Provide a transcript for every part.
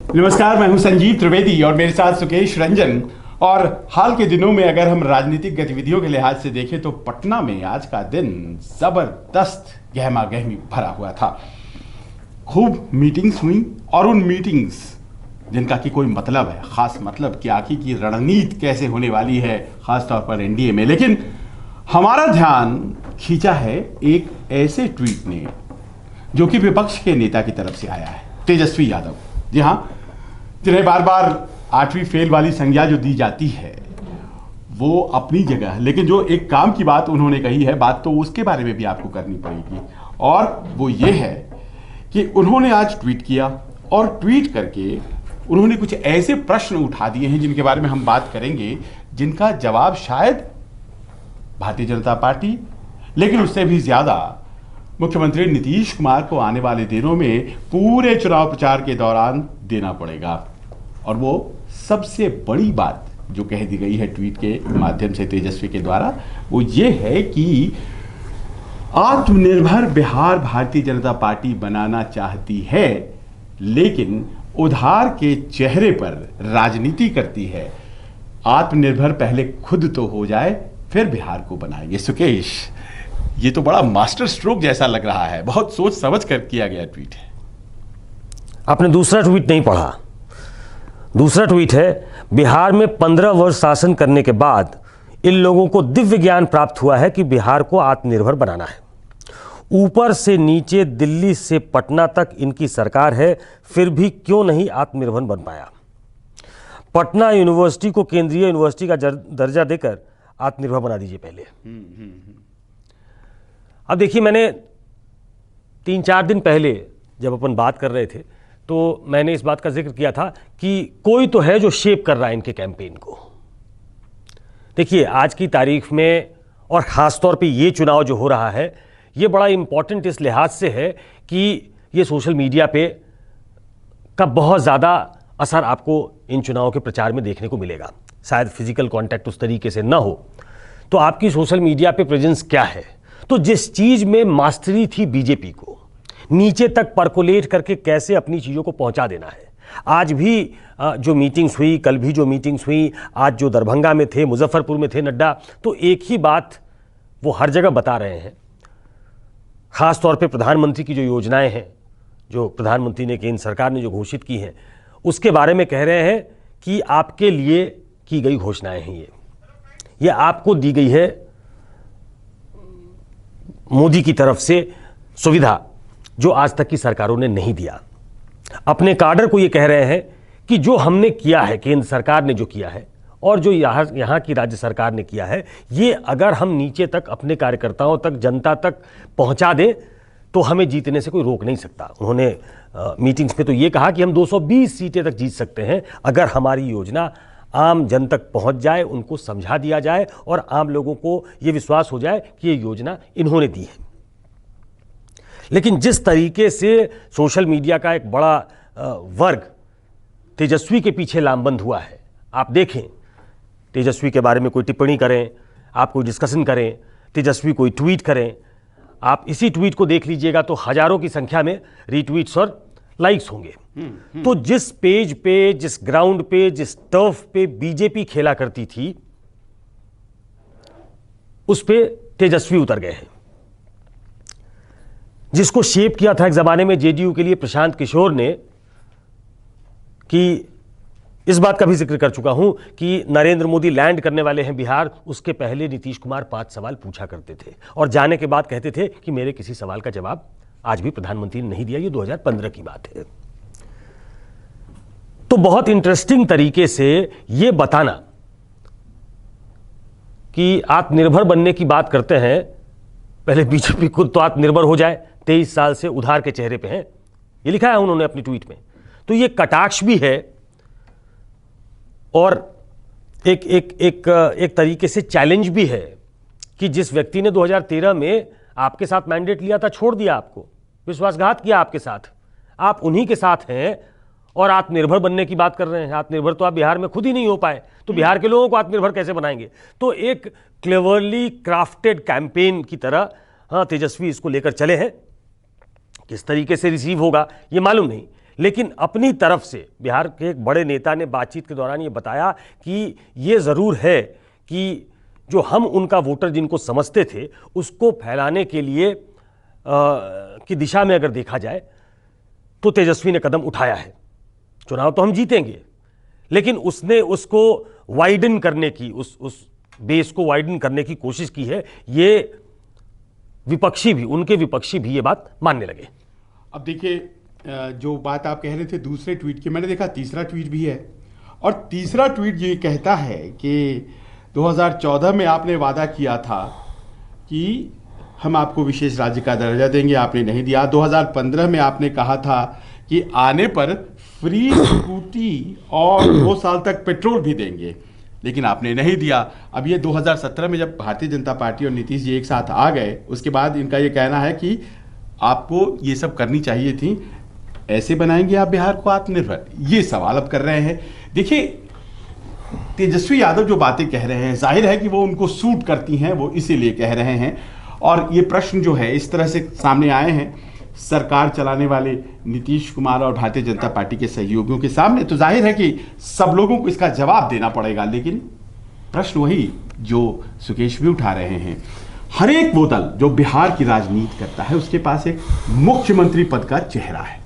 नमस्कार, मैं हूं संजीव त्रिवेदी और मेरे साथ सुकेश रंजन। और हाल के दिनों में अगर हम राजनीतिक गतिविधियों के लिहाज से देखें तो पटना में आज का दिन जबरदस्त गहमा गहमी भरा हुआ था। खूब मीटिंग्स हुई और उन मीटिंग्स जिनका कि कोई मतलब है, खास मतलब कि आखिर की रणनीति कैसे होने वाली है, खासतौर पर एनडीए में। लेकिन हमारा ध्यान खींचा है एक ऐसे ट्वीट ने जो कि विपक्ष के नेता की तरफ से आया है, तेजस्वी यादव। जी हाँ, जिन्हें बार बार 8वीं फेल वाली संज्ञा जो दी जाती है वो अपनी जगह है, लेकिन जो एक काम की बात उन्होंने कही है, बात तो उसके बारे में भी आपको करनी पड़ेगी। और वो ये है कि उन्होंने आज ट्वीट किया और ट्वीट करके उन्होंने कुछ ऐसे प्रश्न उठा दिए हैं जिनके बारे में हम बात करेंगे, जिनका जवाब शायद भारतीय जनता पार्टी, लेकिन उससे भी ज्यादा मुख्यमंत्री नीतीश कुमार को आने वाले दिनों में पूरे चुनाव प्रचार के दौरान देना पड़ेगा। और वो सबसे बड़ी बात जो कह दी गई है ट्वीट के माध्यम से तेजस्वी के द्वारा, वो ये है कि आत्मनिर्भर बिहार भारतीय जनता पार्टी बनाना चाहती है, लेकिन उधार के चेहरे पर राजनीति करती है। आत्मनिर्भर पहले खुद तो हो जाए, फिर बिहार को बनाएंगे। सुकेश, ये तो बड़ा मास्टर स्ट्रोक जैसा लग रहा है, बहुत सोच समझ कर किया गया ट्वीट है। आपने दूसरा ट्वीट नहीं पढ़ा। दूसरा ट्वीट है, बिहार में 15 वर्ष शासन करने के बाद इन लोगों को दिव्य ज्ञान प्राप्त हुआ है कि बिहार को आत्मनिर्भर बनाना है। ऊपर से नीचे, दिल्ली से पटना तक इनकी सरकार है, फिर भी क्यों नहीं आत्मनिर्भर बन पाया। पटना यूनिवर्सिटी को केंद्रीय यूनिवर्सिटी का दर्जा देकर आत्मनिर्भर बना दीजिए पहले। अब देखिए, मैंने 3-4 दिन पहले जब अपन बात कर रहे थे तो मैंने इस बात का जिक्र किया था कि कोई तो है जो शेप कर रहा है इनके कैंपेन को। देखिए, आज की तारीख में और ख़ास तौर पे ये चुनाव जो हो रहा है, ये बड़ा इम्पॉर्टेंट इस लिहाज से है कि ये सोशल मीडिया पे का बहुत ज़्यादा असर आपको इन चुनावों के प्रचार में देखने को मिलेगा। शायद फिजिकल कांटेक्ट उस तरीके से ना हो, तो आपकी सोशल मीडिया पे प्रेजेंस क्या है। तो जिस चीज़ में मास्टरी थी बीजेपी को, नीचे तक परकोलेट करके कैसे अपनी चीज़ों को पहुंचा देना है। आज भी जो मीटिंग्स हुई, कल भी जो मीटिंग्स हुई, आज जो दरभंगा में थे, मुजफ्फरपुर में थे नड्डा, तो एक ही बात वो हर जगह बता रहे हैं। ख़ास तौर पे प्रधानमंत्री की जो योजनाएं हैं, जो प्रधानमंत्री ने, केंद्र सरकार ने जो घोषित की हैं, उसके बारे में कह रहे हैं कि आपके लिए की गई घोषणाएं हैं। ये आपको दी गई है मोदी की तरफ से सुविधा, जो आज तक की सरकारों ने नहीं दिया। अपने काडर को ये कह रहे हैं कि जो हमने किया है, केंद्र सरकार ने जो किया है और जो यहाँ की राज्य सरकार ने किया है, ये अगर हम नीचे तक अपने कार्यकर्ताओं तक, जनता तक पहुँचा दें तो हमें जीतने से कोई रोक नहीं सकता। उन्होंने मीटिंग्स में तो ये कहा कि हम 220 सीटें तक जीत सकते हैं अगर हमारी योजना आम जन तक पहुंच जाए, उनको समझा दिया जाए और आम लोगों को ये विश्वास हो जाए कि ये योजना इन्होंने दी है। लेकिन जिस तरीके से सोशल मीडिया का एक बड़ा वर्ग तेजस्वी के पीछे लामबंद हुआ है, आप देखें, तेजस्वी के बारे में कोई टिप्पणी करें, आप कोई डिस्कशन करें, तेजस्वी कोई ट्वीट करें, आप इसी ट्वीट को देख लीजिएगा तो हजारों की संख्या में रीट्वीट्स और लाइक्स होंगे। तो जिस पेज पे, जिस ग्राउंड पे, जिस टर्फ पे बीजेपी खेला करती थी, उस पे तेजस्वी उतर गए हैं। जिसको शेप किया था एक जमाने में जेडीयू के लिए प्रशांत किशोर ने, कि इस बात का भी जिक्र कर चुका हूं कि नरेंद्र मोदी लैंड करने वाले हैं बिहार, उसके पहले नीतीश कुमार 5 सवाल पूछा करते थे और जाने के बाद कहते थे कि मेरे किसी सवाल का जवाब आज भी प्रधानमंत्री ने नहीं दिया। ये 2015 की बात है। तो बहुत इंटरेस्टिंग तरीके से ये बताना कि आत्मनिर्भर बनने की बात करते हैं, पहले बीजेपी खुद तो आत्मनिर्भर हो जाए, 23 साल से उधार के चेहरे पे हैं, ये लिखा है उन्होंने अपनी ट्वीट में। तो ये कटाक्ष भी है और एक तरीके से चैलेंज भी है कि जिस व्यक्ति ने 2013 में आपके साथ मैंडेट लिया था, छोड़ दिया आपको, विश्वासघात किया आपके साथ, आप उन्हीं के साथ हैं और आत्मनिर्भर बनने की बात कर रहे हैं। आत्मनिर्भर तो आप बिहार में खुद ही नहीं हो पाए, तो बिहार के लोगों को आत्मनिर्भर कैसे बनाएंगे। तो एक क्लेवरली क्राफ्टेड कैंपेन की तरह हाँ तेजस्वी इसको लेकर चले हैं। किस तरीके से रिसीव होगा ये मालूम नहीं, लेकिन अपनी तरफ से बिहार के एक बड़े नेता ने बातचीत के दौरान ये बताया कि ये ज़रूर है कि जो हम उनका वोटर जिनको समझते थे उसको फैलाने के लिए की दिशा में अगर देखा जाए तो तेजस्वी ने कदम उठाया है। चुनाव तो हम जीतेंगे, लेकिन उसने उसको वाइडन करने की, उस बेस को वाइडन करने की कोशिश की है। ये उनके विपक्षी भी ये बात मानने लगे। अब देखिए, जो बात आप कह रहे थे दूसरे ट्वीट की, मैंने देखा तीसरा ट्वीट भी है, और तीसरा ट्वीट ये कहता है कि 2014 में आपने वादा किया था कि हम आपको विशेष राज्य का दर्जा देंगे, आपने नहीं दिया। 2015 में आपने कहा था कि आने पर फ्री स्कूटी और 2 साल तक पेट्रोल भी देंगे, लेकिन आपने नहीं दिया। अब ये 2017 में जब भारतीय जनता पार्टी और नीतीश जी एक साथ आ गए, उसके बाद इनका ये कहना है कि आपको ये सब करनी चाहिए थी, ऐसे बनाएंगे आप बिहार को आत्मनिर्भर। ये सवाल अब कर रहे हैं। देखिए, तेजस्वी यादव जो बातें कह रहे हैं, जाहिर है कि वो उनको सूट करती हैं, वो इसीलिए कह रहे हैं। और ये प्रश्न जो है इस तरह से सामने आए हैं सरकार चलाने वाले नीतीश कुमार और भारतीय जनता पार्टी के सहयोगियों के सामने, तो जाहिर है कि सब लोगों को इसका जवाब देना पड़ेगा। लेकिन प्रश्न वही जो सुकेश भी उठा रहे हैं, हर एक वो दल जो बिहार की राजनीति करता है उसके पास एक मुख्यमंत्री पद का चेहरा है,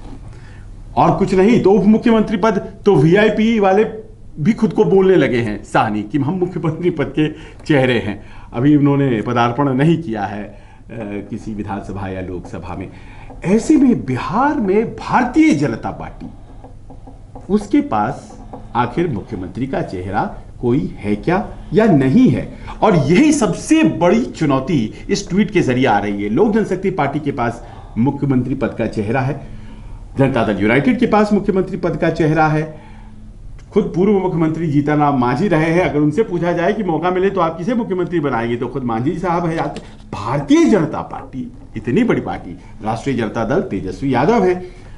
और कुछ नहीं तो उप मुख्यमंत्री पद तो वीआईपी वाले भी खुद को बोलने लगे हैं साहनी कि हम मुख्यमंत्री पद के चेहरे हैं। अभी उन्होंने पदार्पण नहीं किया है किसी विधानसभा या लोकसभा में। ऐसे में बिहार में भारतीय जनता पार्टी, उसके पास आखिर मुख्यमंत्री का चेहरा कोई है क्या या नहीं है? और यही सबसे बड़ी चुनौती इस ट्वीट के जरिए आ रही है। लोक जनशक्ति पार्टी के पास मुख्यमंत्री पद का चेहरा है, जनता दल यूनाइटेड के पास मुख्यमंत्री पद का चेहरा है, खुद पूर्व मुख्यमंत्री जीतनराम मांझी रहे हैं। अगर उनसे पूछा जाए कि मौका मिले तो आप किसे मुख्यमंत्री बनाएंगे, तो खुद मांझी साहब है। भारतीय जनता पार्टी इतनी बड़ी पार्टी, राष्ट्रीय जनता दल तेजस्वी यादव है,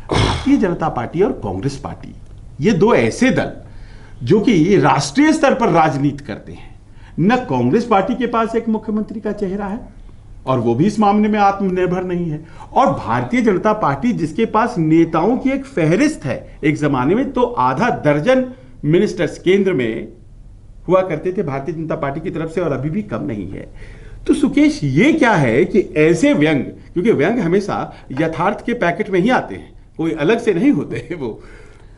भारतीय जनता पार्टी और कांग्रेस पार्टी, ये दो ऐसे दल जो कि राष्ट्रीय स्तर पर राजनीति करते हैं। न कांग्रेस पार्टी के पास एक मुख्यमंत्री का चेहरा है, और वो भी इस मामले में आत्मनिर्भर नहीं है, और भारतीय जनता पार्टी जिसके पास नेताओं की एक फहरिस्त है, एक जमाने में तो आधा दर्जन मिनिस्टर्स केंद्र में हुआ करते थे भारतीय जनता पार्टी की तरफ से, और अभी भी कम नहीं है। तो सुकेश, ये क्या है कि ऐसे व्यंग, क्योंकि व्यंग हमेशा यथार्थ के पैकेट में ही आते हैं, कोई अलग से नहीं होते हैं वो,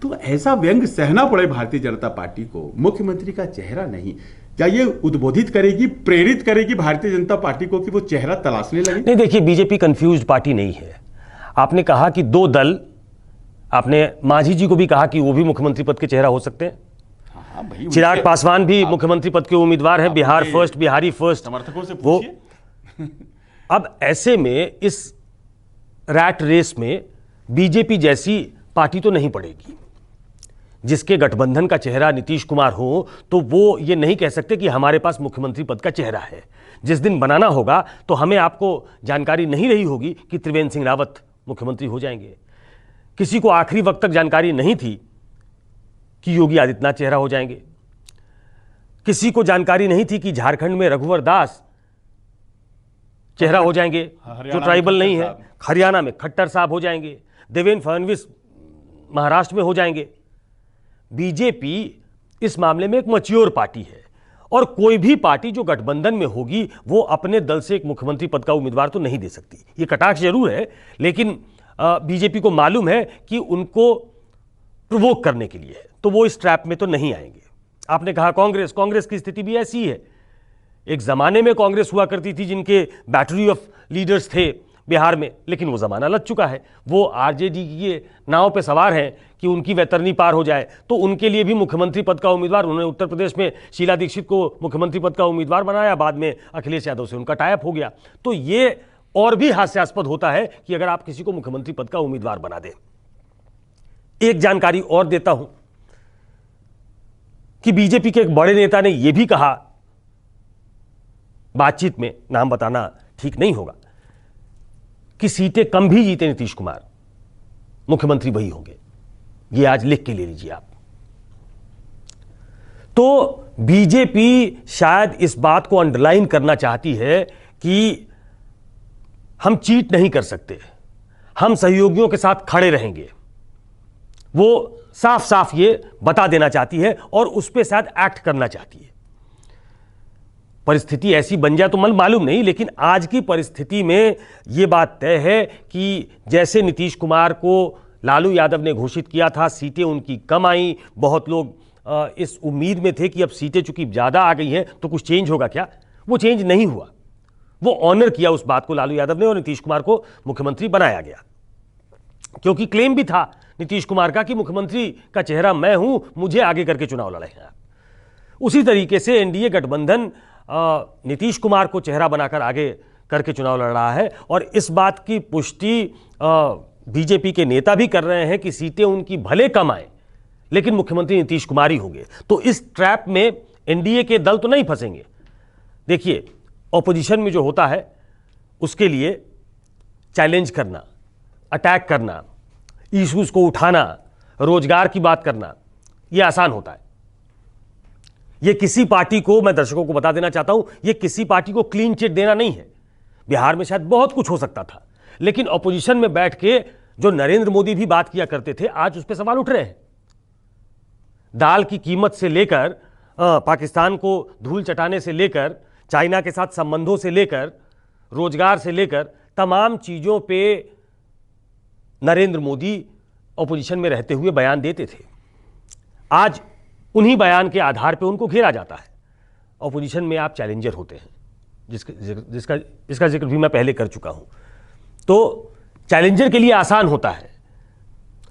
तो ऐसा व्यंग सहना पड़े भारतीय जनता पार्टी को, मुख्यमंत्री का चेहरा नहीं। क्या ये उद्बोधित करेगी, प्रेरित करेगी भारतीय जनता पार्टी को कि वो चेहरा तलाशने लगे? नहीं, देखिए, बीजेपी कंफ्यूज्ड पार्टी नहीं है। आपने कहा कि दो दल, आपने मांझी जी को भी कहा कि वो भी मुख्यमंत्री पद के चेहरा हो सकते हैं। भाई, चिराग पासवान भी मुख्यमंत्री पद के उम्मीदवार हैं, बिहार फर्स्ट, बिहारी फर्स्ट समर्थकों से वो। पूछिए। अब ऐसे में इस रैट रेस में बीजेपी जैसी पार्टी तो नहीं पड़ेगी। जिसके गठबंधन का चेहरा नीतीश कुमार हो, तो वो ये नहीं कह सकते कि हमारे पास मुख्यमंत्री पद का चेहरा है। जिस दिन बनाना होगा तो हमें आपको जानकारी नहीं रही होगी कि त्रिवेंद्र सिंह रावत मुख्यमंत्री हो जाएंगे। किसी को आखिरी वक्त तक जानकारी नहीं थी कि योगी आदित्यनाथ चेहरा हो जाएंगे। किसी को जानकारी नहीं थी कि झारखंड में रघुवर दास चेहरा हो जाएंगे, जो ट्राइबल नहीं है। हरियाणा में खट्टर साहब हो जाएंगे, देवेंद्र फडणवीस महाराष्ट्र में हो जाएंगे। बीजेपी इस मामले में एक मैच्योर पार्टी है, और कोई भी पार्टी जो गठबंधन में होगी वो अपने दल से एक मुख्यमंत्री पद का उम्मीदवार तो नहीं दे सकती। ये कटाक्ष जरूर है, लेकिन बीजेपी को मालूम है कि उनको प्रोवोक करने के लिए है, तो वो इस ट्रैप में तो नहीं आएंगे। आपने कहा कांग्रेस की स्थिति भी ऐसी है। एक जमाने में कांग्रेस हुआ करती थी जिनके बैटरी ऑफ लीडर्स थे बिहार में, लेकिन वो जमाना लग चुका है। वो आरजेडी की नाव पे सवार हैं कि उनकी वैतरनी पार हो जाए, तो उनके लिए भी मुख्यमंत्री पद का उम्मीदवार, उन्होंने उत्तर प्रदेश में शीला दीक्षित को मुख्यमंत्री पद का उम्मीदवार बनाया, बाद में अखिलेश यादव से उनका टाइप हो गया। तो ये और भी हास्यास्पद होता है कि अगर आप किसी को मुख्यमंत्री पद का उम्मीदवार बना दें। एक जानकारी और देता हूं कि बीजेपी के एक बड़े नेता ने यह भी कहा, बातचीत में नाम बताना ठीक नहीं होगा, कि सीटें कम भी जीते नीतीश कुमार, मुख्यमंत्री वही होंगे। ये आज लिख के ले लीजिए आप। तो बीजेपी शायद इस बात को अंडरलाइन करना चाहती है कि हम चीट नहीं कर सकते, हम सहयोगियों के साथ खड़े रहेंगे। वो साफ साफ ये बता देना चाहती है और उस पर शायद एक्ट करना चाहती है। परिस्थिति ऐसी बन जाए तो मन मालूम नहीं, लेकिन आज की परिस्थिति में यह बात तय है कि जैसे नीतीश कुमार को लालू यादव ने घोषित किया था, सीटें उनकी कम आई, बहुत लोग इस उम्मीद में थे कि अब सीटें चूंकि ज़्यादा आ गई हैं तो कुछ चेंज होगा क्या। वो चेंज नहीं हुआ। वो ऑनर किया उस बात को लालू यादव ने और नीतीश कुमार को मुख्यमंत्री बनाया गया, क्योंकि क्लेम भी था नीतीश कुमार का कि मुख्यमंत्री का चेहरा मैं हूं, मुझे आगे करके चुनाव लड़े हैं। उसी तरीके से एनडीए गठबंधन नीतीश कुमार को चेहरा बनाकर आगे करके चुनाव लड़ रहा है और इस बात की पुष्टि बीजेपी के नेता भी कर रहे हैं कि सीटें उनकी भले कम आए लेकिन मुख्यमंत्री नीतीश कुमार ही होंगे। तो इस ट्रैप में एनडीए के दल तो नहीं फंसेंगे। देखिए, ऑपोजिशन में जो होता है उसके लिए चैलेंज करना, अटैक करना, इश्यूज को उठाना, रोजगार की बात करना, यह आसान होता है। यह किसी पार्टी को, मैं दर्शकों को बता देना चाहता हूं, यह किसी पार्टी को क्लीन चिट देना नहीं है। बिहार में शायद बहुत कुछ हो सकता था, लेकिन ऑपोजिशन में बैठ के जो नरेंद्र मोदी भी बात किया करते थे, आज उस पर सवाल उठ रहे हैं। दाल की कीमत से लेकर पाकिस्तान को धूल चटाने से लेकर, चाइना के साथ संबंधों से लेकर, रोजगार से लेकर तमाम चीजों पे नरेंद्र मोदी ऑपोजिशन में रहते हुए बयान देते थे। आज उन्हीं बयान के आधार पे उनको घेरा जाता है। ऑपोजिशन में आप चैलेंजर होते हैं, जिसका जिक्र भी मैं पहले कर चुका हूं। तो चैलेंजर के लिए आसान होता है,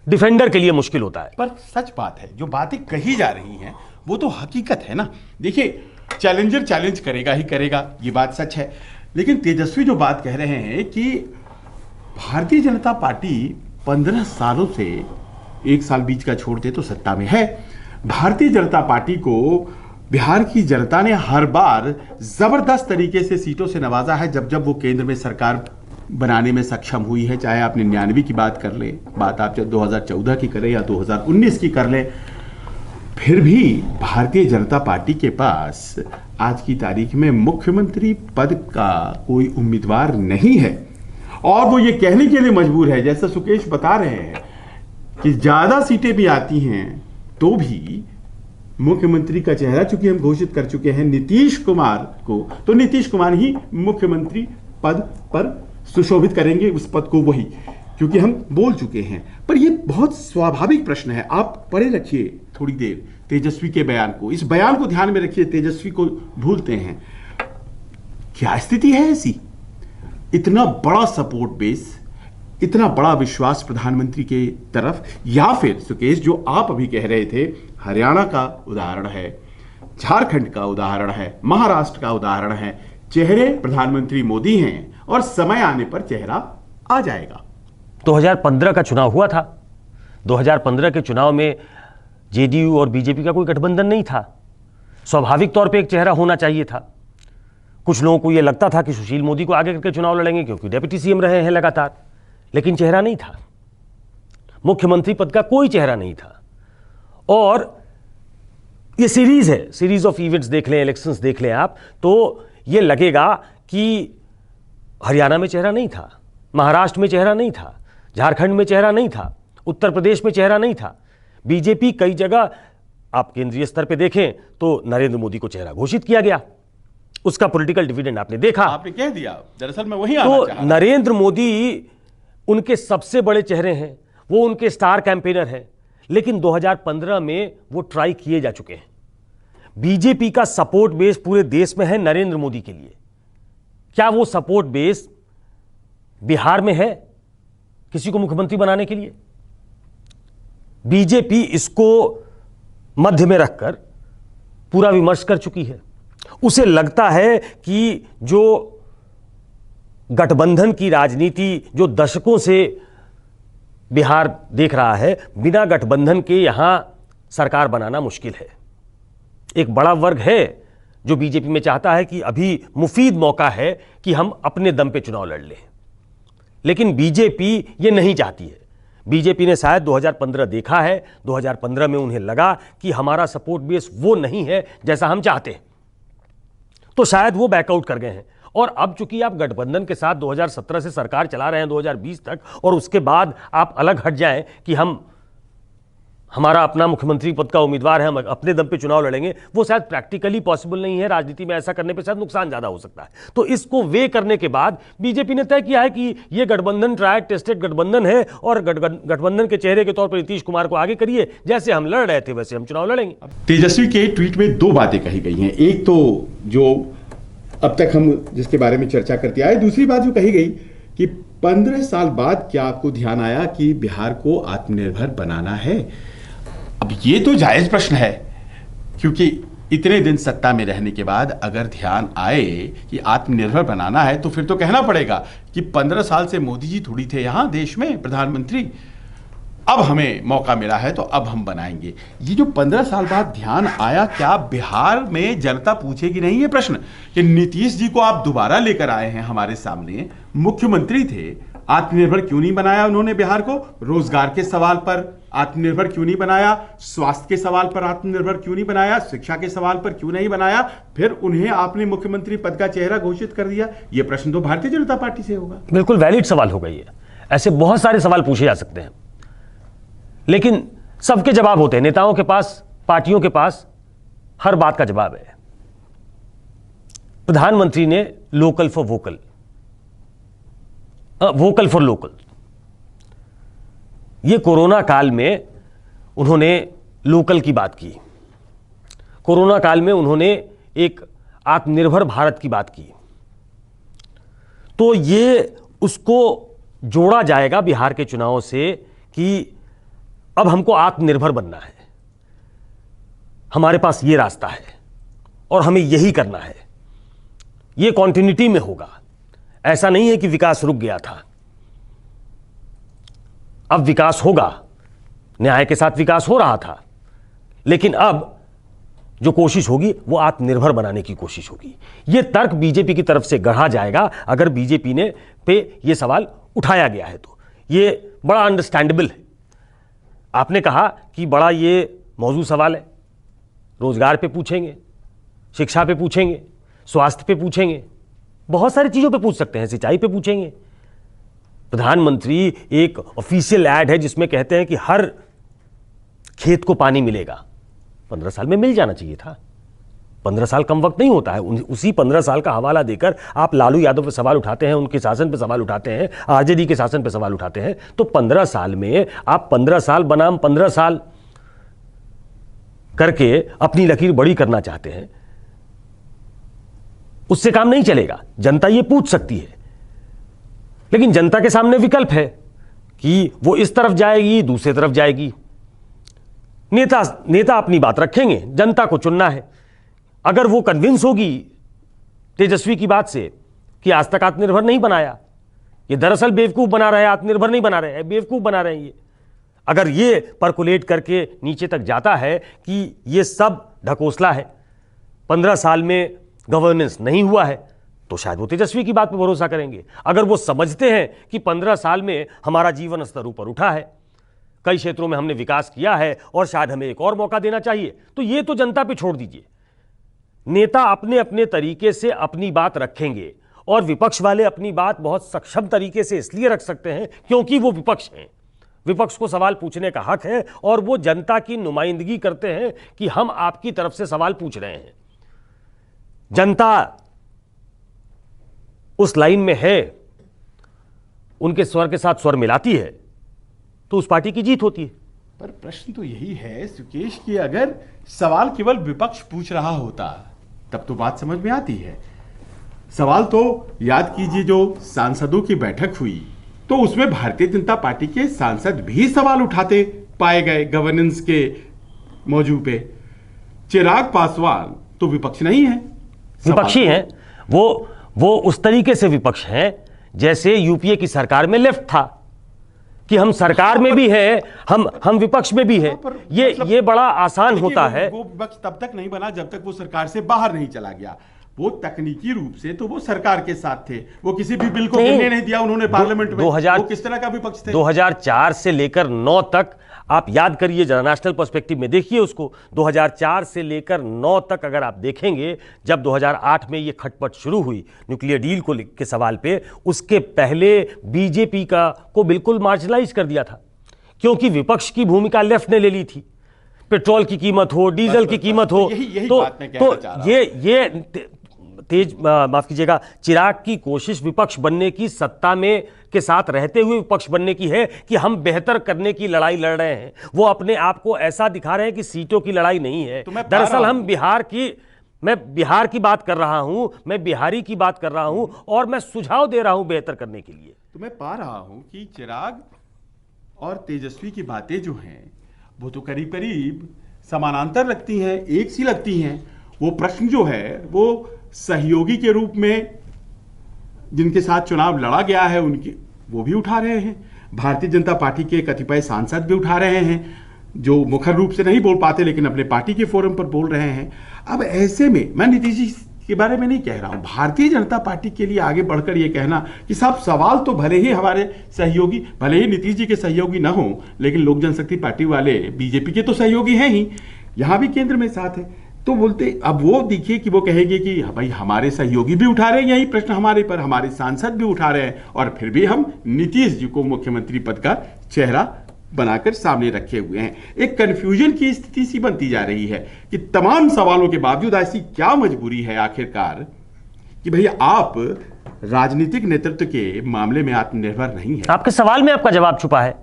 डिफेंडर के लिए मुश्किल होता है। पर सच बात है, जो बातें कही जा रही हैं वो तो हकीकत है ना। देखिए, चैलेंजर चैलेंज करेगा ही करेगा, ये बात सच है। लेकिन तेजस्वी जो बात कह रहे हैं कि भारतीय जनता पार्टी 15 सालों से, 1 साल बीच का छोड़ते तो सत्ता में है। भारतीय जनता पार्टी को बिहार की जनता ने हर बार जबरदस्त तरीके से सीटों से नवाजा है जब जब वो केंद्र में सरकार बनाने में सक्षम हुई है। चाहे आप 99 की बात कर ले, बात आप 2014 की करें या 2019 की कर ले, फिर भी भारतीय जनता पार्टी के पास आज की तारीख में मुख्यमंत्री पद का कोई उम्मीदवार नहीं है। और वो ये कहने के लिए मजबूर है, जैसा सुकेश बता रहे हैं, कि ज्यादा सीटें भी आती हैं तो भी मुख्यमंत्री का चेहरा चूंकि हम घोषित कर चुके हैं नीतीश कुमार को, तो नीतीश कुमार ही मुख्यमंत्री पद पर सुशोभित करेंगे उस पद को, वही, क्योंकि हम बोल चुके हैं। पर यह बहुत स्वाभाविक प्रश्न है। आप पढ़े रखिए थोड़ी देर तेजस्वी के बयान को, इस बयान को ध्यान में रखिए, तेजस्वी को भूलते हैं। क्या स्थिति है ऐसी? इतना बड़ा सपोर्ट बेस, इतना बड़ा विश्वास प्रधानमंत्री के तरफ, या फिर सुकेश जो आप अभी कह रहे थे, हरियाणा का उदाहरण है, झारखंड का उदाहरण है, महाराष्ट्र का उदाहरण है, चेहरे प्रधानमंत्री मोदी हैं और समय आने पर चेहरा आ जाएगा। 2015 का चुनाव हुआ था। 2015 के चुनाव में जेडीयू और बीजेपी का कोई गठबंधन नहीं था। स्वाभाविक तौर पे एक चेहरा होना चाहिए था। कुछ लोगों को यह लगता था कि सुशील मोदी को आगे करके चुनाव लड़ेंगे क्योंकि डिप्टी सीएम रहे हैं लगातार, लेकिन चेहरा नहीं था। मुख्यमंत्री पद का कोई चेहरा नहीं था। और ये सीरीज है, सीरीज ऑफ इवेंट्स देख लें, इलेक्शंस देख लें आप, तो ये लगेगा कि हरियाणा में चेहरा नहीं था, महाराष्ट्र में चेहरा नहीं था, झारखंड में चेहरा नहीं था, उत्तर प्रदेश में चेहरा नहीं था। बीजेपी कई जगह, आप केंद्रीय स्तर पे देखें तो नरेंद्र मोदी को चेहरा घोषित किया गया, उसका पॉलिटिकल डिविडेंड आपने देखा, आपने कह दिया। दरअसल मैं वही आना तो चाह रहा। नरेंद्र मोदी उनके सबसे बड़े चेहरे हैं, वो उनके स्टार कैंपेनर हैं, लेकिन 2015 में वो ट्राई किए जा चुके हैं। बीजेपी का सपोर्ट बेस पूरे देश में है नरेंद्र मोदी के लिए। क्या वो सपोर्ट बेस बिहार में है किसी को मुख्यमंत्री बनाने के लिए? बीजेपी इसको मध्य में रखकर पूरा विमर्श कर चुकी है। उसे लगता है कि जो गठबंधन की राजनीति जो दशकों से बिहार देख रहा है, बिना गठबंधन के यहां सरकार बनाना मुश्किल है। एक बड़ा वर्ग है जो बीजेपी में चाहता है कि अभी मुफीद मौका है कि हम अपने दम पे चुनाव लड़ लें, लेकिन बीजेपी ये नहीं चाहती है। बीजेपी ने शायद 2015 देखा है, 2015 में उन्हें लगा कि हमारा सपोर्ट बेस वो नहीं है जैसा हम चाहते हैं, तो शायद वो बैकआउट कर गए हैं। और अब चूंकि आप गठबंधन के साथ 2017 से सरकार चला रहे हैं 2020 तक, और उसके बाद आप अलग हट जाएं कि हम हमारा अपना मुख्यमंत्री पद का उम्मीदवार है, हम अपने दम पे चुनाव लड़ेंगे, वो शायद प्रैक्टिकली पॉसिबल नहीं है। राजनीति में ऐसा करने पे शायद नुकसान ज्यादा हो सकता है। तो इसको वे करने के बाद बीजेपी ने तय किया है कि ये गठबंधन ट्राइड टेस्टेड गठबंधन है और गठबंधन के चेहरे के तौर पर नीतीश कुमार को आगे करिए, जैसे हम लड़ रहे थे वैसे हम चुनाव लड़ेंगे। तेजस्वी के ट्वीट में दो बातें कही गई हैं। एक तो जो अब तक हम जिसके बारे में चर्चा करते आए, दूसरी बात जो कही गई कि 15 साल बाद क्या आपको ध्यान आया कि बिहार को आत्मनिर्भर बनाना है। अब ये तो जायज प्रश्न है, क्योंकि इतने दिन सत्ता में रहने के बाद अगर ध्यान आए कि आत्मनिर्भर बनाना है तो फिर तो कहना पड़ेगा कि 15 साल से मोदी जी थोड़ी थे यहां देश में प्रधानमंत्री, अब हमें मौका मिला है तो अब हम बनाएंगे। ये जो 15 साल बाद ध्यान आया, क्या बिहार में जनता पूछेगी नहीं ये प्रश्न कि नीतीश जी को आप दोबारा लेकर आए हैं हमारे सामने, मुख्यमंत्री थे, आत्मनिर्भर क्यों नहीं बनाया उन्होंने बिहार को? रोजगार के सवाल पर आत्मनिर्भर क्यों नहीं बनाया? स्वास्थ्य के सवाल पर आत्मनिर्भर क्यों नहीं बनाया? शिक्षा के सवाल पर क्यों नहीं बनाया? फिर उन्हें आपने मुख्यमंत्री पद का चेहरा घोषित कर दिया। यह प्रश्न तो भारतीय जनता पार्टी से होगा। बिल्कुल वैलिड सवाल होगा ये। ऐसे बहुत सारे सवाल पूछे जा सकते हैं, लेकिन सबके जवाब होते हैं। नेताओं के पास, पार्टियों के पास हर बात का जवाब है। प्रधानमंत्री ने local for vocal, vocal for local, ये कोरोना काल में उन्होंने लोकल की बात की। कोरोना काल में उन्होंने एक आत्मनिर्भर भारत की बात की। तो ये उसको जोड़ा जाएगा बिहार के चुनाव से कि अब हमको आत्मनिर्भर बनना है, हमारे पास ये रास्ता है और हमें यही करना है। ये कॉन्टिन्यूटी में होगा। ऐसा नहीं है कि विकास रुक गया था, अब विकास होगा। न्याय के साथ विकास हो रहा था, लेकिन अब जो कोशिश होगी वो आत्मनिर्भर बनाने की कोशिश होगी। यह तर्क बीजेपी की तरफ से गढ़ा जाएगा अगर बीजेपी ने पे यह सवाल उठाया गया है तो। यह बड़ा अंडरस्टैंडेबल है। आपने कहा कि बड़ा ये मौजूद सवाल है। रोजगार पे पूछेंगे, शिक्षा पे पूछेंगे, स्वास्थ्य पे पूछेंगे, बहुत सारी चीजों पे पूछ सकते हैं, सिंचाई पे पूछेंगे। प्रधानमंत्री एक ऑफिशियल ऐड है जिसमें कहते हैं कि हर खेत को पानी मिलेगा। 15 साल में मिल जाना चाहिए था। 15 साल कम वक्त नहीं होता है। उसी 15 साल का हवाला देकर आप लालू यादव पे सवाल उठाते हैं, उनके शासन पे सवाल उठाते हैं, आरजेडी के शासन पे सवाल उठाते हैं। तो 15 साल में आप 15 साल बनाम 15 साल करके अपनी लकीर बड़ी करना चाहते हैं, उससे काम नहीं चलेगा। जनता ये पूछ सकती है, लेकिन जनता के सामने विकल्प है कि वो इस तरफ जाएगी, दूसरी तरफ जाएगी। नेता अपनी बात रखेंगे, जनता को चुनना है। अगर वो कन्विंस होगी तेजस्वी की बात से कि आज तक आत्मनिर्भर नहीं बनाया, ये दरअसल बेवकूफ बना रहे हैं, आत्मनिर्भर नहीं बना रहे हैं, बेवकूफ बना रहे हैं ये, अगर ये परकुलेट करके नीचे तक जाता है कि ये सब ढकोसला है, 15 साल में गवर्नेंस नहीं हुआ है, तो शायद वो तेजस्वी की बात पर भरोसा करेंगे। अगर वो समझते हैं कि 15 साल में हमारा जीवन स्तर ऊपर उठा है, कई क्षेत्रों में हमने विकास किया है और शायद हमें एक और मौका देना चाहिए, तो ये तो जनता पे छोड़ दीजिए। नेता अपने अपने तरीके से अपनी बात रखेंगे और विपक्ष वाले अपनी बात बहुत सक्षम तरीके से इसलिए रख सकते हैं क्योंकि वो विपक्ष हैं। विपक्ष को सवाल पूछने का हक है और वो जनता की नुमाइंदगी करते हैं कि हम आपकी तरफ से सवाल पूछ रहे हैं। जनता उस लाइन में है, उनके स्वर के साथ स्वर मिलाती है, तो उस पार्टी की जीत होती है। पर प्रश्न तो यही है सुकेश कि अगर सवाल केवल विपक्ष पूछ रहा होता तब तो बात समझ में आती है। सवाल तो याद कीजिए जो सांसदों की बैठक हुई तो उसमें भारतीय जनता पार्टी के सांसद भी सवाल उठाते पाए गए गवर्नेंस के मौजू पे। चिराग पासवान तो विपक्ष नहीं है, विपक्षी हैं। वो उस तरीके से विपक्ष हैं जैसे यूपीए की सरकार में लेफ्ट था कि हम सरकार में भी हैं, हम विपक्ष में भी हैं। ये बड़ा आसान होता है। वो विपक्ष तब तक नहीं बना जब तक वो सरकार से बाहर नहीं चला गया। वो तकनीकी रूप से तो वो सरकार के साथ थे, वो किसी भी बिल को गिरने नहीं दिया उन्होंने पार्लियामेंट में। वो किस तरह का विपक्ष थे? 2004 से लेकर 9 तक आप याद करिए, जरा नेशनल पर्सपेक्टिव में देखिए उसको। 2004 से लेकर 9 तक अगर आप देखेंगे, जब 2008 में ये खटपट शुरू हुई न्यूक्लियर डील को के सवाल पे, उसके पहले बीजेपी को बिल्कुल मार्जिनलाइज कर दिया था। क्योंकि विपक्ष की भूमिका लेफ्ट ने ले ली थी। पेट्रोल की कीमत हो, डीजल की कीमत हो, ये माफ कीजिएगा, चिराग की कोशिश विपक्ष बनने की, सत्ता में के साथ रहते हुए विपक्ष बनने की है कि हम बेहतर करने की लड़ाई लड़ रहे हैं। वो अपने आप को ऐसा दिखा रहे हैं कि सीटों की लड़ाई नहीं है। दरअसल हम मैं बिहार की बात कर रहा हूं, मैं बिहारी की बात कर रहा हूं और मैं सुझाव दे रहा हूं बेहतर करने के लिए। तो मैं पा रहा हूं कि चिराग और तेजस्वी की बातें जो हैं वो तो करीब करीब समानांतर लगती हैं, एक सी लगती हैं। वो प्रश्न जो है वो सहयोगी के रूप में जिनके साथ चुनाव लड़ा गया है उनकी वो भी उठा रहे हैं, भारतीय जनता पार्टी के कतिपय सांसद भी उठा रहे हैं, जो मुखर रूप से नहीं बोल पाते लेकिन अपने पार्टी के फोरम पर बोल रहे हैं। अब ऐसे में मैं नीतीश जी के बारे में नहीं कह रहा हूं, भारतीय जनता पार्टी के लिए आगे बढ़कर यह कहना कि साहब सवाल तो भले ही हमारे सहयोगी, भले ही नीतीश जी के सहयोगी ना हो, लेकिन लोक जनशक्ति पार्टी वाले बीजेपी के तो सहयोगी हैं ही, यहां भी केंद्र में साथ है। तो बोलते अब वो देखिए कि वो कहेंगे कि भाई हमारे सहयोगी भी उठा रहे हैं यही प्रश्न हमारे पर, हमारे सांसद भी उठा रहे हैं और फिर भी हम नीतीश जी को मुख्यमंत्री पद का चेहरा बनाकर सामने रखे हुए हैं। एक कंफ्यूजन की स्थिति सी बनती जा रही है कि तमाम सवालों के बावजूद ऐसी क्या मजबूरी है आखिरकार कि भैया आप राजनीतिक नेतृत्व के मामले में आत्मनिर्भर नहीं है। आपके सवाल में आपका जवाब छुपा है।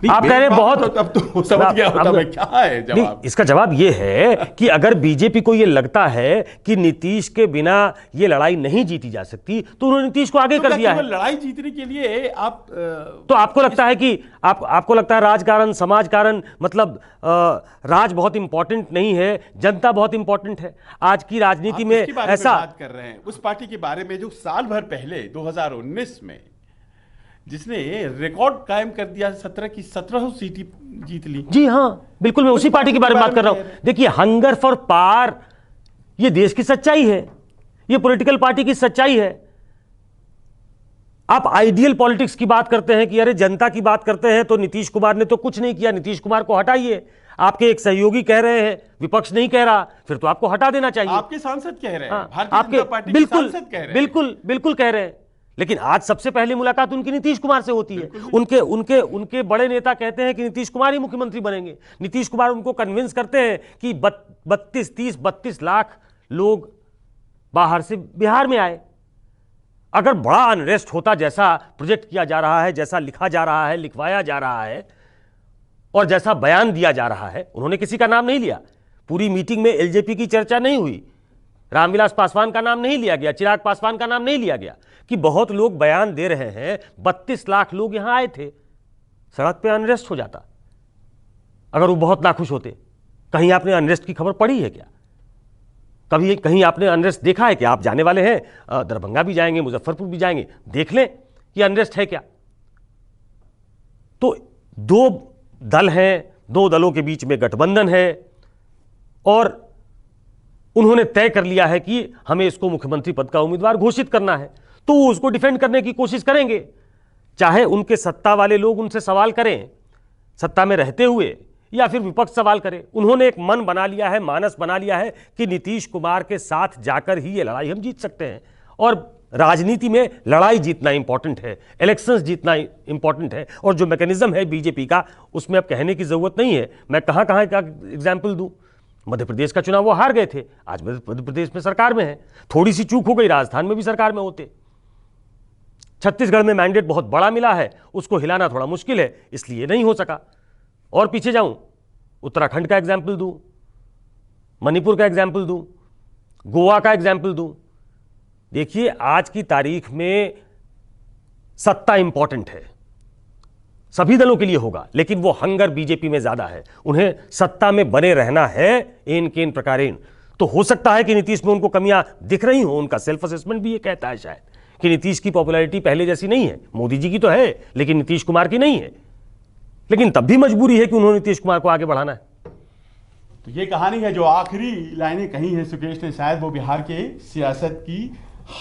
आप कह रहे हैं बहुत, अब तो समझ गया होता मैं क्या है जवाब। इसका जवाब यह है कि अगर बीजेपी को यह लगता है कि नीतीश के बिना यह लड़ाई नहीं जीती जा सकती तो उन्होंने नीतीश को आगे कर दिया है। लड़ाई जीतने के लिए आप तो आपको लगता है कि आपको लगता है राजकारण, समाजकारण, मतलब राज बहुत इंपॉर्टेंट नहीं है, जनता बहुत इंपॉर्टेंट है आज की राजनीति में। ऐसा बात कर रहे हैं उस पार्टी के बारे में जो साल भर पहले 2019 में जिसने रिकॉर्ड कायम कर दिया, 17 की 17 सीटें जीत ली। जी हाँ, बिल्कुल, मैं उसी पार्टी के बारे में बात कर रहा हूं। देखिए, हंगर फॉर पावर ये देश की सच्चाई है, ये पॉलिटिकल पार्टी की सच्चाई है। आप आइडियल पॉलिटिक्स की बात करते हैं कि अरे जनता की बात करते हैं तो नीतीश कुमार ने तो कुछ नहीं किया, नीतीश कुमार को हटाइए। आपके एक सहयोगी कह रहे हैं, विपक्ष नहीं कह रहा, फिर तो आपको हटा देना चाहिए। आपके सांसद कह रहे हैं, भारतीय जनता पार्टी के सांसद कह रहे हैं, बिल्कुल कह रहे हैं। लेकिन आज सबसे पहली मुलाकात उनकी नीतीश कुमार से होती है। उनके बड़े नेता कहते हैं कि नीतीश कुमार ही मुख्यमंत्री बनेंगे। नीतीश कुमार उनको कन्विंस करते हैं कि 32 लाख लोग बाहर से बिहार में आए। अगर बड़ा अनरेस्ट होता, जैसा प्रोजेक्ट किया जा रहा है, जैसा लिखा जा रहा है, लिखवाया जा रहा है और जैसा बयान दिया जा रहा है, उन्होंने किसी का नाम नहीं लिया। पूरी मीटिंग में एलजेपी की चर्चा नहीं हुई, रामविलास पासवान का नाम नहीं लिया गया, चिराग पासवान का नाम नहीं लिया गया कि बहुत लोग बयान दे रहे हैं। 32 लाख लोग यहां आए थे, सड़क पे अनरेस्ट हो जाता अगर वो बहुत नाखुश होते। कहीं आपने अनरेस्ट की खबर पढ़ी है क्या? कहीं आपने अनरेस्ट देखा है कि आप जाने वाले हैं, दरभंगा भी जाएंगे, मुजफ्फरपुर भी जाएंगे, देख लें कि अनरेस्ट है क्या। तो दो दल हैं, दो दलों के बीच में गठबंधन है और उन्होंने तय कर लिया है कि हमें इसको मुख्यमंत्री पद का उम्मीदवार घोषित करना है, तो वो उसको डिफेंड करने की कोशिश करेंगे, चाहे उनके सत्ता वाले लोग उनसे सवाल करें सत्ता में रहते हुए या फिर विपक्ष सवाल करे। उन्होंने एक मन बना लिया है, मानस बना लिया है कि नीतीश कुमार के साथ जाकर ही ये लड़ाई हम जीत सकते हैं। और राजनीति में लड़ाई जीतना इंपॉर्टेंट है, इलेक्शंस जीतना इंपॉर्टेंट है, और जो मैकेनिज्म है बीजेपी का उसमें अब कहने की जरूरत नहीं है। मैं कहां का एग्जाम्पल दूं? मध्य प्रदेश का चुनाव वो हार गए थे, आज मध्य प्रदेश में सरकार में है। थोड़ी सी चूक हो गई, राजस्थान में भी सरकार में होते। छत्तीसगढ़ में मैंडेट बहुत बड़ा मिला है, उसको हिलाना थोड़ा मुश्किल है, इसलिए नहीं हो सका। और पीछे जाऊं, उत्तराखंड का एग्जाम्पल दूं, मणिपुर का एग्जाम्पल दूं, गोवा का एग्जाम्पल दूं। देखिए, आज की तारीख में सत्ता इंपॉर्टेंट है, सभी दलों के लिए होगा, लेकिन वो हंगर बीजेपी में ज्यादा है। उन्हें सत्ता में बने रहना है एन केन प्रकारेण। तो हो सकता है कि नीतीश में उनको कमियां दिख रही हो, उनका सेल्फ असेसमेंट भी ये कहता है शायद कि नीतीश की पॉपुलैरिटी पहले जैसी नहीं है। मोदी जी की तो है लेकिन नीतीश कुमार की नहीं है, लेकिन तब भी मजबूरी है कि उन्होंने नीतीश कुमार को आगे बढ़ाना है। तो ये कहानी है जो आखिरी लाइनें कही हैं सुकेश ने, शायद वो बिहार के सियासत की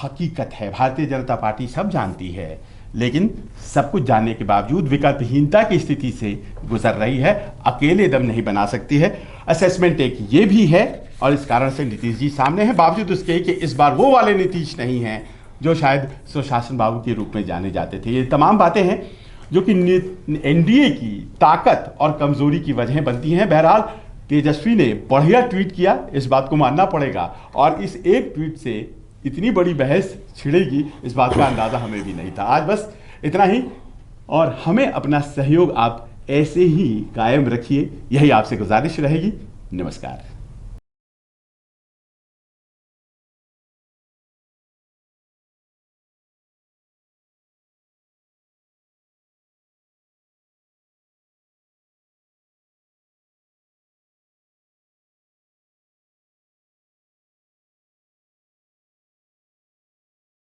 हकीकत है। भारतीय जनता पार्टी सब जानती है, लेकिन सब कुछ जानने के बावजूद विकल्पहीनता की स्थिति से गुजर रही है, अकेले दम नहीं बना सकती है। असेसमेंट एक ये भी है और इस कारण से नीतीश जी सामने हैं, बावजूद उसके कि इस बार वो वाले नीतीश नहीं हैं जो शायद सुशासन बाबू के रूप में जाने जाते थे। ये तमाम बातें हैं जो कि एनडीए की ताकत और कमजोरी की वजह बनती हैं। बहरहाल तेजस्वी ने बढ़िया ट्वीट किया, इस बात को मानना पड़ेगा, और इस एक ट्वीट से इतनी बड़ी बहस छिड़ेगी इस बात का अंदाजा हमें भी नहीं था। आज बस इतना ही, और हमें अपना सहयोग आप ऐसे ही कायम रखिए, यही आपसे गुजारिश रहेगी। नमस्कार।